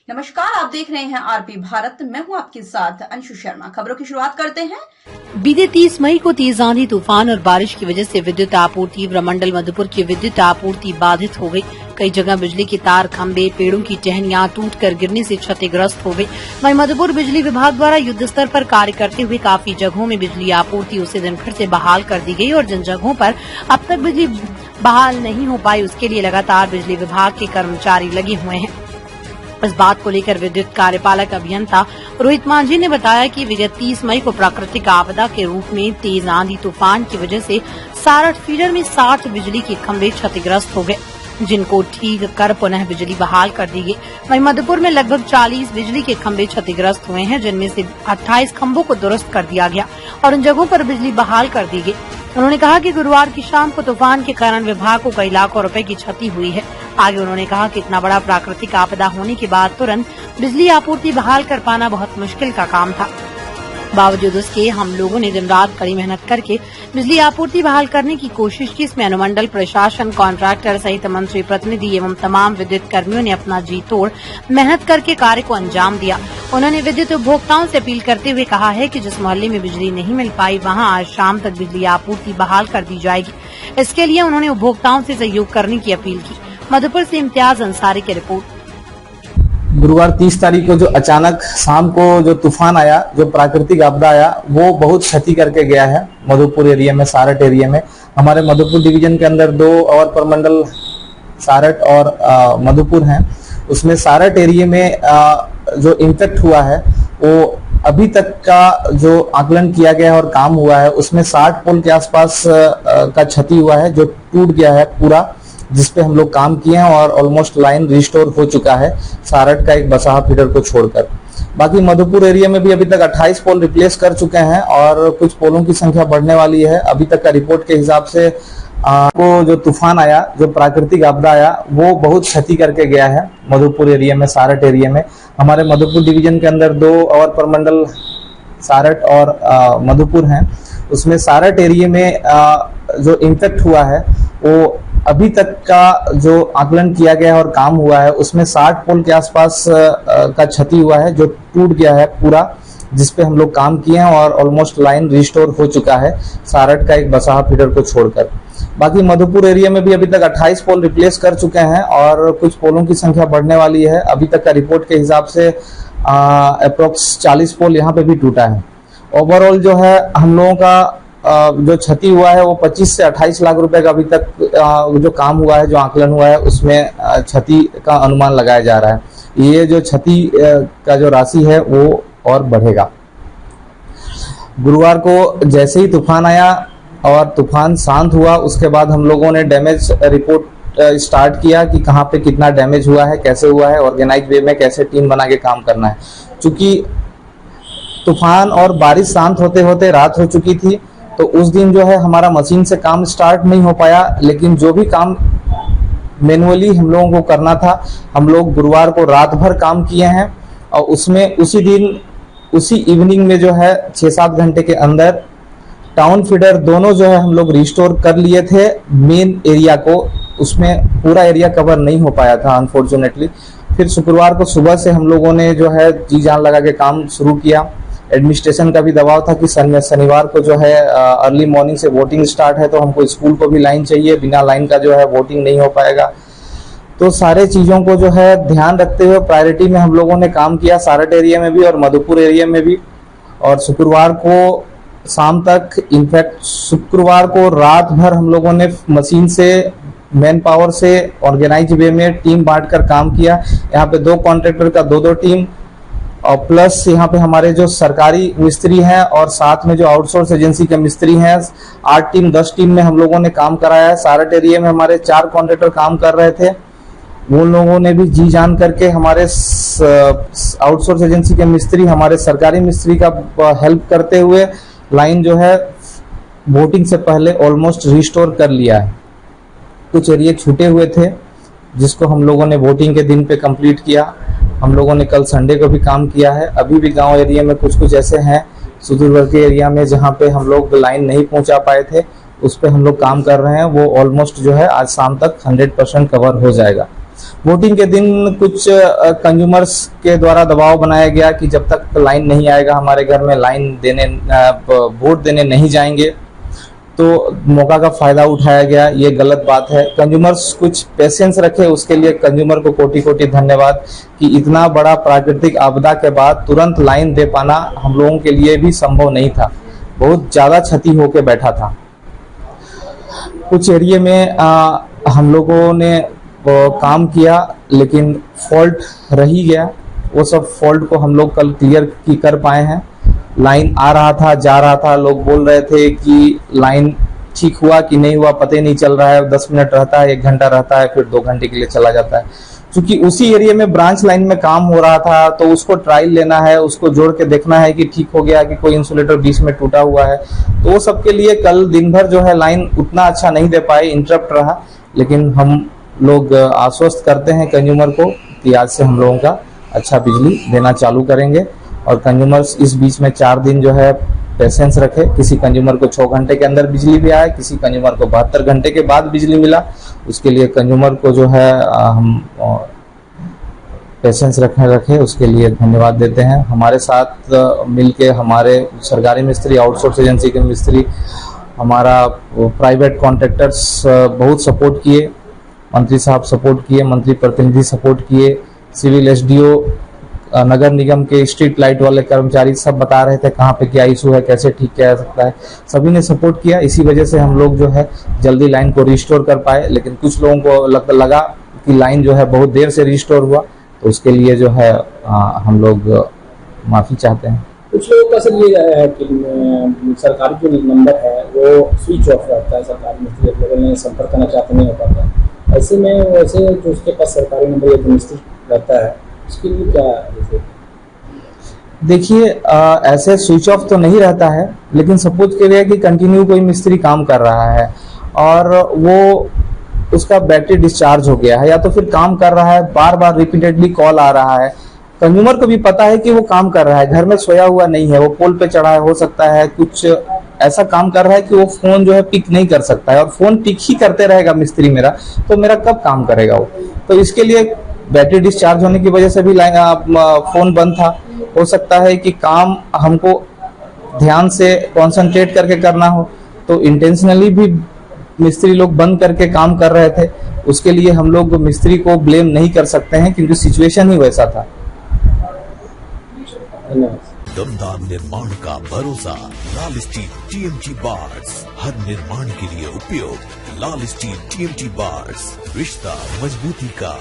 नमस्कार, आप देख रहे हैं आरपी भारत। मैं हूं आपके साथ अंशु शर्मा। खबरों की शुरुआत करते हैं। बीते 30 मई को तेज आंधी, तूफान और बारिश की वजह से विद्युत आपूर्ति ब्रह्मंडल मधुपुर की विद्युत आपूर्ति बाधित हो गई। कई जगह बिजली के तार, खंभे, पेड़ों की टहनियां टूटकर गिरने से क्षतिग्रस्त हो गई। वहीं मधुपुर बिजली विभाग द्वारा युद्ध स्तर पर कार्य करते हुए काफी जगहों में बिजली आपूर्ति उसी दिन फिर से बहाल कर दी गई और जिन जगहों पर अब तक बिजली बहाल नहीं हो पाई उसके लिए लगातार बिजली विभाग के कर्मचारी लगे हुए हैं। इस बात को लेकर विद्युत कार्यपालक अभियंता रोहित मांझी ने बताया कि विगत 30 मई को प्राकृतिक आपदा के रूप में तेज आंधी तूफान की वजह से सारठ फीडर में 60 बिजली के खंभे क्षतिग्रस्त हो गए, जिनको ठीक कर पुनः बिजली बहाल कर दी गई। वहीं मधुपुर में लगभग 40 बिजली के खंभे क्षतिग्रस्त हुए हैं, जिनमें से 28 खंभों को दुरुस्त कर दिया गया और उन जगहों पर बिजली बहाल कर दी गई। उन्होंने कहा कि गुरुवार की शाम को तूफान के कारण विभाग को कई लाखों रुपए की क्षति हुई है। आगे उन्होंने कहा कि इतना बड़ा प्राकृतिक आपदा होने के बाद तुरंत बिजली आपूर्ति बहाल कर पाना बहुत मुश्किल का काम था। बावजूद उसके हम लोगों ने दिन रात कड़ी मेहनत करके बिजली आपूर्ति बहाल करने की कोशिश की। इसमें अनुमंडल प्रशासन, कॉन्ट्रैक्टर सहित मंत्री प्रतिनिधि एवं तमाम विद्युत कर्मियों ने अपना जी तोड़ मेहनत करके कार्य को अंजाम दिया। उन्होंने विद्युत उपभोक्ताओं से अपील करते हुए कहा है कि जिस मोहल्ले में बिजली नहीं मिल पाई वहां आज शाम तक बिजली आपूर्ति बहाल कर दी जाएगी। इसके लिए उन्होंने उपभोक्ताओं से सहयोग करने की अपील की। मधुपुर से इम्तियाज अंसारी की रिपोर्ट। गुरुवार 30 तारीख को जो अचानक शाम को जो तूफान आया, जो प्राकृतिक आपदा आया, वो बहुत क्षति करके गया है मधुपुर एरिया में, सारठ एरिया में। हमारे मधुपुर डिवीजन के अंदर 2 और प्रमंडल सारठ और मधुपुर हैं। उसमें सारठ एरिया में जो इम्पैक्ट हुआ है वो अभी तक का जो आकलन किया गया है और काम हुआ है उसमें 60 पोल के आसपास का क्षति हुआ है, जो टूट गया है पूरा, जिसपे हम लोग काम किए हैं और ऑलमोस्ट लाइन रिस्टोर हो चुका है सारठ का एक बसाहा फीडर को छोड़कर। बाकी मधुपुर एरिया में भी अभी तक 28 पोल रिप्लेस कर चुके हैं और कुछ पोलों की संख्या बढ़ने वाली है। अभी तक का रिपोर्ट के हिसाब से को जो तूफान आया, जो प्राकृतिक आपदा आया, वो बहुत क्षति करके गया है मधुपुर एरिया में, सारठ एरिया में। हमारे मधुपुर डिवीजन के अंदर 2 और प्रमंडल सारठ और मधुपुर हैं। उसमें सारठ एरिया में जो इम्पैक्ट हुआ है वो अभी तक का जो आकलन किया गया है और काम हुआ है उसमें 60 पोल के आसपास का क्षति हुआ है, जो टूट गया है पूरा, जिसपे हम लोग काम किए हैं और ऑलमोस्ट लाइन रिस्टोर हो चुका है सारठ का एक बसाहा फीडर को छोड़कर। बाकी मधुपुर एरिया में भी अभी तक 28 पोल रिप्लेस कर चुके हैं और कुछ पोलों की संख्या बढ़ने वाली है। अभी तक का रिपोर्ट के हिसाब से अप्रोक्स 40 पोल यहाँ पे भी टूटा है। ओवरऑल जो है हम लोगों का जो क्षति हुआ है वो 25 से 28 लाख रुपए का अभी तक जो काम हुआ है, जो आकलन हुआ है, उसमें क्षति का अनुमान लगाया जा रहा है। ये जो क्षति का जो राशि है वो और बढ़ेगा। गुरुवार को जैसे ही तूफान आया और तूफान शांत हुआ उसके बाद हम लोगों ने डैमेज रिपोर्ट स्टार्ट किया कि कहाँ पे कितना डैमेज हुआ है, कैसे हुआ है, ऑर्गेनाइज वे में कैसे टीम बना के काम करना है। चूंकि तूफान और बारिश शांत होते होते रात हो चुकी थी तो उस दिन जो है हमारा मशीन से काम स्टार्ट नहीं हो पाया, लेकिन जो भी काम मैनुअली हम लोगों को करना था हम लोग गुरुवार को रात भर काम किए हैं और उसमें उसी दिन उसी इवनिंग में जो है 6-7 घंटे के अंदर टाउन फीडर दोनों जो है हम लोग रिस्टोर कर लिए थे मेन एरिया को। उसमें पूरा एरिया कवर नहीं हो पाया था अनफॉर्चुनेटली। फिर शुक्रवार को सुबह से हम लोगों ने जो है जी जान लगा के काम शुरू किया। एडमिनिस्ट्रेशन का भी दबाव था कि शनिवार को जो है अर्ली मॉर्निंग से वोटिंग स्टार्ट है तो हमको स्कूल को भी लाइन चाहिए, बिना लाइन का जो है वोटिंग नहीं हो पाएगा। तो सारे चीज़ों को जो है ध्यान रखते हुए प्रायोरिटी में हम लोगों ने काम किया सारठ एरिया में भी और मधुपुर एरिया में भी। और शुक्रवार को शाम तक, इनफैक्ट शुक्रवार को रात भर हम लोगों ने मशीन से, मैन पावर से ऑर्गेनाइज वे में टीम बांट कर काम किया। यहाँ पे 2 कॉन्ट्रैक्टर का 2-2 टीम और प्लस यहाँ पे हमारे जो सरकारी मिस्त्री हैं और साथ में जो आउटसोर्स एजेंसी के मिस्त्री हैं, 8 टीम 10 टीम में हम लोगों ने काम कराया है। सारठ एरिया में हमारे 4 कॉन्ट्रैक्टर काम कर रहे थे, वो लोगों ने भी जी जान करके हमारे आउटसोर्स एजेंसी के मिस्त्री, हमारे सरकारी मिस्त्री का हेल्प करते हुए लाइन जो है वोटिंग से पहले ऑलमोस्ट रिस्टोर कर लिया है। कुछ एरिया छूटे हुए थे जिसको हम लोगों ने वोटिंग के दिन पे कंप्लीट किया। हम लोगों ने कल संडे को भी काम किया है। अभी भी गांव एरिया में कुछ ऐसे हैं सुदूरवर्ती एरिया में जहां पे हम लोग लाइन नहीं पहुंचा पाए थे, उस पे हम लोग काम कर रहे हैं। वो ऑलमोस्ट जो है आज शाम तक 100% कवर हो जाएगा। वोटिंग के दिन कुछ कंज्यूमर्स के द्वारा दबाव बनाया गया कि जब तक लाइन नहीं आएगा हमारे घर में वोट देने नहीं जाएंगे, तो मौका का फायदा उठाया गया। ये गलत बात है। कंज्यूमर्स कुछ पेशेंस रखे, उसके लिए कंज्यूमर को कोटि कोटि धन्यवाद कि इतना बड़ा प्राकृतिक आपदा के बाद तुरंत लाइन दे पाना हम लोगों के लिए भी संभव नहीं था। बहुत ज्यादा क्षति होके बैठा था। कुछ एरिया में हम लोगों ने काम किया, लेकिन फॉल्ट रही गया। वो सब फॉल्ट को हम लोग कल क्लियर कर पाए हैं। लाइन आ रहा था, जा रहा था, लोग बोल रहे थे कि लाइन ठीक हुआ कि नहीं हुआ पता ही नहीं चल रहा है। 10 मिनट रहता है, 1 घंटा रहता है, फिर 2 घंटे के लिए चला जाता है। क्योंकि उसी एरिया में ब्रांच लाइन में काम हो रहा था, तो उसको ट्रायल लेना है, उसको जोड़ के देखना है कि ठीक हो गया कि कोई इंसुलेटर बीच में टूटा हुआ है। तो वो सबके लिए कल दिन भर जो है लाइन उतना अच्छा नहीं दे पाए, इंटरप्ट रहा। लेकिन हम लोग आश्वस्त करते हैं कंज्यूमर को कि आज से हम लोगों का अच्छा बिजली देना चालू करेंगे। और कंज्यूमर्स इस बीच में 4 दिन जो है पेशेंस रखे। किसी कंज्यूमर को 6 घंटे के अंदर बिजली भी आया, किसी कंज्यूमर को 72 घंटे के बाद बिजली मिला। उसके लिए कंज्यूमर को जो है हम पेशेंस रखे, उसके लिए धन्यवाद देते हैं। हमारे साथ मिलके हमारे सरकारी मिस्त्री, आउटसोर्स एजेंसी के मिस्त्री, हमारा प्राइवेट कॉन्ट्रैक्टर्स बहुत सपोर्ट किए। मंत्री साहब सपोर्ट किए, मंत्री प्रतिनिधि सपोर्ट किए, सिविल एसडीओ, नगर निगम के स्ट्रीट लाइट वाले कर्मचारी सब बता रहे थे कहाँ पे क्या इशू है, कैसे ठीक किया जा सकता है। सभी ने सपोर्ट किया। इसी वजह से हम लोग जो है जल्दी लाइन को रिस्टोर कर पाए। लेकिन कुछ लोगों को लगा कि लाइन जो है बहुत देर से रिस्टोर हुआ, तो उसके लिए जो है हम लोग माफी चाहते हैं। कुछ लोगों का सर ये है कि सरकारी जो नंबर है वो स्विच ऑफ रहता है, सरकारी मिस्त्री लोगों ने संपर्क करना चाहते नहीं हो पाता। ऐसे में वैसे जो उसके पास सरकारी नंबर या जो मिस्त्री रहता है उसके लिए क्या है? देखिए, ऐसे स्विच ऑफ तो नहीं रहता है, लेकिन सपोज करिए कि कंटिन्यू कोई मिस्त्री काम कर रहा है और वो उसका बैटरी डिस्चार्ज हो गया है, या तो फिर काम कर रहा है, बार बार रिपीटेडली कॉल आ रहा है। कंज्यूमर को भी पता है कि वो काम कर रहा है, घर में सोया हुआ नहीं है, वो पोल पे चढ़ा है, हो सकता है कुछ ऐसा काम कर रहा है कि वो फोन जो है पिक नहीं कर सकता है, और फोन पिक ही करते रहेगा मिस्त्री मेरा, तो मेरा कब काम करेगा वो। तो इसके लिए बैटरी डिस्चार्ज होने की वजह से भी फोन बंद था। हो सकता है कि काम हमको ध्यान से कंसंट्रेट करके करना हो, तो इंटेंशनली भी मिस्त्री लोग बंद करके काम कर रहे थे। उसके लिए हम लोग मिस्त्री को ब्लेम नहीं कर सकते हैं, क्योंकि सिचुएशन ही वैसा था। दमदार निर्माण का भरोसा लाल स्टील टीएमटी बार्स, हर निर्माण के लिए उपयोग। लाल स्टील टीएमटी बार्स, रिश्ता मजबूती का।